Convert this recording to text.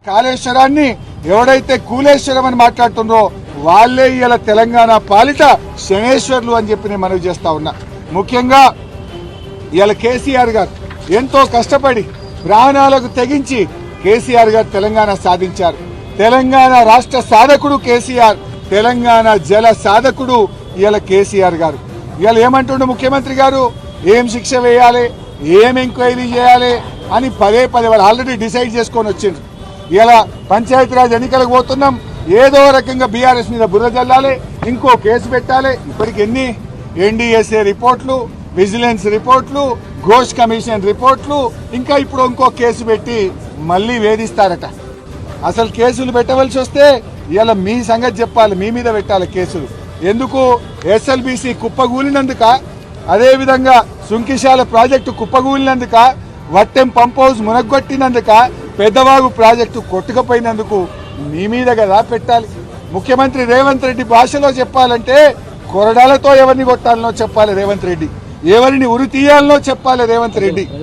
కాళేశ్వరాన్ని ఎవడైతే కూలేశ్వరం అని మాట్లాడుతుండ్రో వాళ్ళే ఇలా తెలంగాణ పాలిట శనేశ్వర్లు అని చెప్పి నేను మనవి చేస్తా ఉన్నా. ముఖ్యంగా ఇలా కేసీఆర్ గారు ఎంతో కష్టపడి ప్రాణాలకు తెగించి కేసీఆర్ గారు తెలంగాణ సాధించారు. తెలంగాణ రాష్ట్ర సాధకుడు కేసీఆర్, తెలంగాణ జల సాధకుడు ఇలా కేసీఆర్ గారు. ఇలా ఏమంటుండే ముఖ్యమంత్రి గారు, ఏం శిక్ష వేయాలి, ఏం ఎంక్వైరీ చేయాలి అని పదే వాళ్ళు ఆల్రెడీ డిసైడ్ చేసుకొని వచ్చిండ్రు. ఇలా పంచాయతీరాజ్ ఎన్నికలకు పోతున్నాం, ఏదో రకంగా బీఆర్ఎస్ మీద బుర్ర జల్లాలి, ఇంకో కేసు పెట్టాలి. ఇప్పటికి ఎన్ని ఎన్డీఎస్ఏ రిపోర్ట్లు, విజిలెన్స్ రిపోర్ట్లు, ఘోష్ కమిషన్ రిపోర్ట్లు, ఇంకా ఇప్పుడు ఇంకో కేసు పెట్టి మళ్ళీ వేధిస్తారట. అసలు కేసులు పెట్టవలసి వస్తే ఇలా మీ సంగతి చెప్పాలి, మీ మీద పెట్టాలి కేసులు. ఎందుకు? ఎస్ఎల్బీసీ కుప్పగూలినందుక, అదేవిధంగా సుంకిశాల ప్రాజెక్టు కుప్పగూలినందుక, వట్టెం పంప్ హౌస్ మునగొట్టినందుక, పెద్దవాగు ప్రాజెక్టు కొట్టుకుపోయినందుకు మీ మీద కదా పెట్టాలి. ముఖ్యమంత్రి రేవంత్ రెడ్డి భాషలో చెప్పాలంటే కొరడాలతో ఎవరిని కొట్టాలనో చెప్పాలి రేవంత్ రెడ్డి, ఎవరిని ఉరి తీయాలనో చెప్పాలి రేవంత్ రెడ్డి.